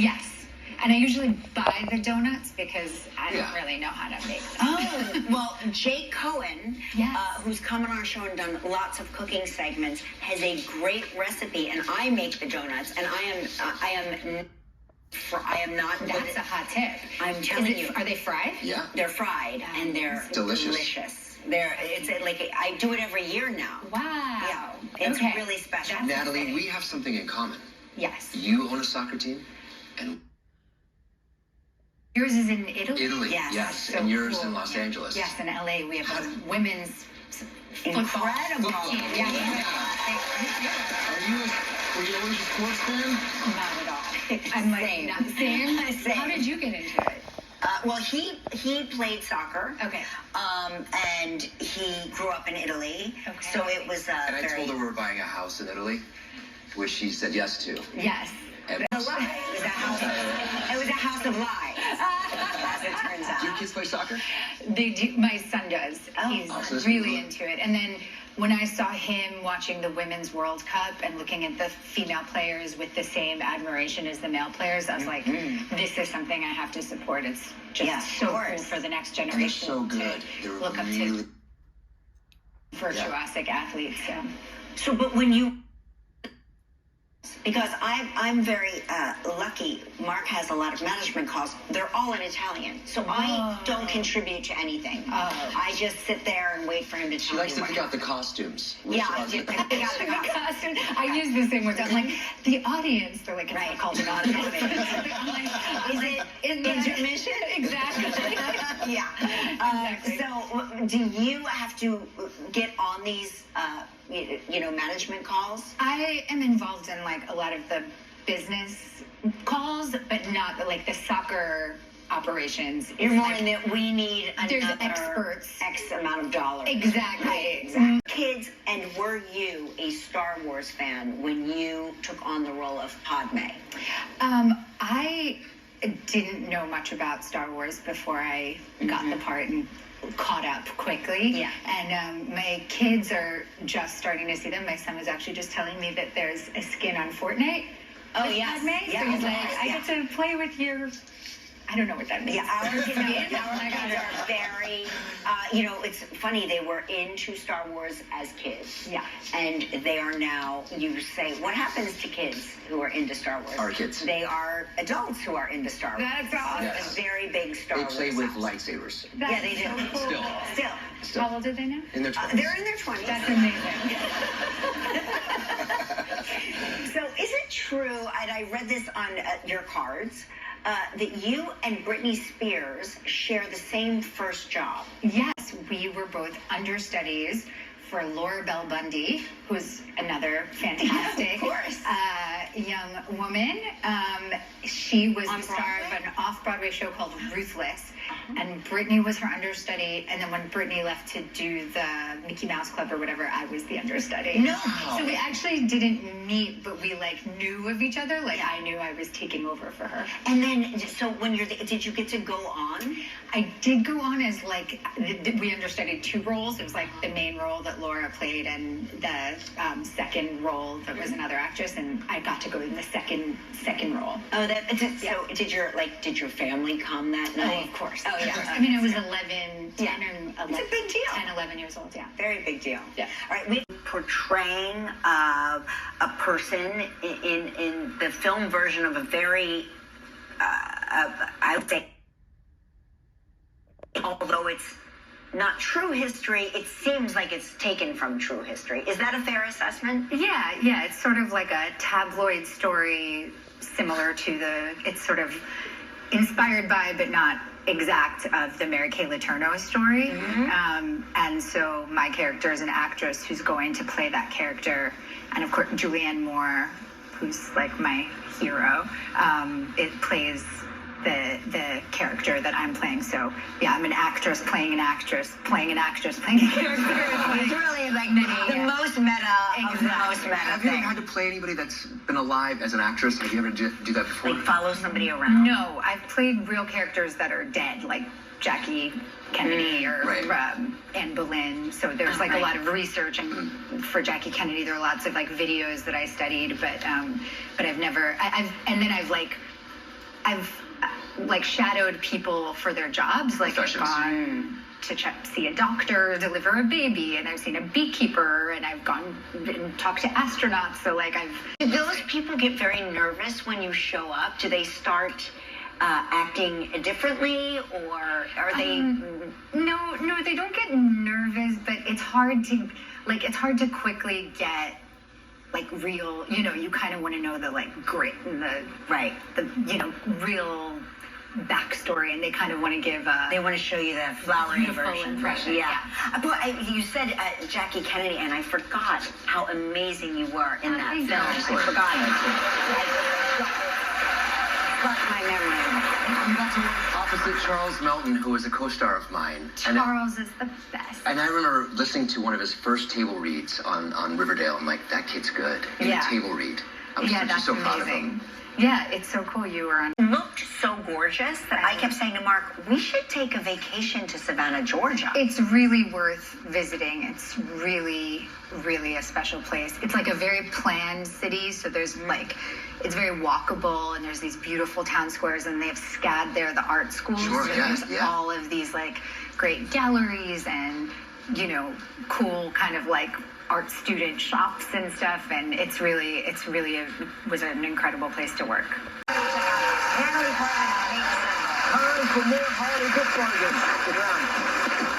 Yes. And I usually buy the donuts because I don't really know how to make them. Oh, well, Jake Cohen, Yes. Who's come on our show and done lots of cooking segments, has a great recipe, and I make the donuts, and I am not. That's a hot tip. I'm telling you. Are they fried? Yeah. They're fried, and they're delicious. It's like I do it every year now. Wow. Yeah, it's really special. That's Natalie, we have something in common. Yes. You own a soccer team, and Yours is in Italy? Italy, yes. So And yours cool. in Los Angeles. Yes, in LA we have a women's Incredible. football team. Yeah. Were you always a sports fan? Not at all. I'm like, not same. How did you get into it? Well, he played soccer. Okay. And he grew up in Italy. Okay. So it was And I told her we were buying a house in Italy, which she said yes to. Yes. And a lie. It was a house of lies, as it turns out. do your kids play soccer? They do. My son does. He's so that's really cool. into it. And then when I saw him watching the Women's World Cup and looking at the female players with the same admiration as the male players, I was like, this is something I have to support. It's just so cool for the next They're generation so good. to They're look up really... to virtuosic athletes. So, but when you... Because I'm very lucky. Mark has a lot of management calls. They're all in Italian. So I don't contribute to anything. I just sit there and wait for him to tell me. She likes to pick out the costumes. Yeah, I do. I pick out the costume. I use the same words. I'm like, the audience. They're like, it's not called an audience. I'm like, is it intermission? Exactly. Yeah. Exactly. So do you have to get on these, management calls? I am involved in like a lot of the business calls, but not like the soccer operations. You're more in that we need there's another experts. X amount of dollars. Exactly. Kids, and were you a Star Wars fan when you took on the role of Padme? I didn't know much about Star Wars before I got the part and caught up quickly. Yeah. And my kids are just starting to see them. My son was actually just telling me that there's a skin on Fortnite. Oh, yes. So he's like, I get to play with your... I don't know what that means. Yeah, our kids are very, it's funny, they were into Star Wars as kids. Yeah. And they are now, you say, what happens to kids who are into Star Wars? Our kids. They are adults who are into Star Wars. That's awesome. Yes. A very big Star Wars. They play with lightsabers. Yeah, they do. So cool. Still. How old are they now? In their 20s. They're in their 20s. That's amazing. So is it true, and I read this on your cards, that you and Britney Spears share the same first job? Yes, we were both understudies for Laura Bell Bundy, who's another fantastic young woman. She was the star of an off-Broadway show called Ruthless. And Britney was her understudy, and then when Britney left to do the Mickey Mouse Club or whatever, I was the understudy. No! So we actually didn't meet, but we knew of each other. I knew I was taking over for her. And then, so when did you get to go on? I did go on as we understudied two roles. It was the main role that Laura played and the second role that was another actress, and I got to go in the second role. Oh, so did your family come that night? Oh, of course. Oh, yeah. I mean, I was 10 and 11. It's a big deal. 10, 11 years old, yeah. Very big deal. Yeah. All right, we're portraying a person in the film version of a very, I would say, although it's not true history, it seems like it's taken from true history. Is that a fair assessment? Yeah. It's sort of like a tabloid story, similar to it's sort of inspired by, but not exact, of the Mary Kay Letourneau story. And so my character is an actress who's going to play that character. And of course, Julianne Moore, who's my hero, it plays the character that I'm playing. So yeah, I'm an actress playing an actress playing an actress playing a character. It's really the most meta of the most meta. Have you ever had to play anybody that's been alive as an actress? Have you ever do that before? Follow somebody around? No, I've played real characters that are dead, like Jackie Kennedy or Anne Boleyn. So there's a lot of research, and for Jackie Kennedy there are lots of videos that I studied, but I've never. I've I've like shadowed people for their jobs, like I've Professions. gone to see a doctor deliver a baby, and I've seen a beekeeper, and I've gone and talked to astronauts. So like Do those people get very nervous when you show up? Do they start acting differently, or are they? no, they don't get nervous, but it's hard to quickly get like real, you kind of want to know the like grit and the real backstory, and they kind of want to give They want to show you the flowery beautiful version. impression. Yeah. Well, you said Jackie Kennedy, and I forgot how amazing you were in that thank film. you. I forgot. Struck my memory. You got to work opposite Charles Melton, who was a co-star of mine. Charles is the best. And I remember listening to one of his first table reads on Riverdale. I'm like, that kid's good. In Yeah. a table read. I was Yeah, just that's so proud of amazing. him. Yeah, it's so cool you were on. Looked so gorgeous that I kept saying to Mark, we should take a vacation to Savannah, Georgia. It's really worth visiting. It's really, really a special place. It's like a very planned city, so there's like, it's very walkable, and there's these beautiful town squares, and they have SCAD there, the art schools. Sure, so yeah, there's yeah. all of these like great galleries and, cool kind of like art student shops and stuff, and it was an incredible place to work. Natalie Portman, Time for more Hollywood Book Bargains. Stick around.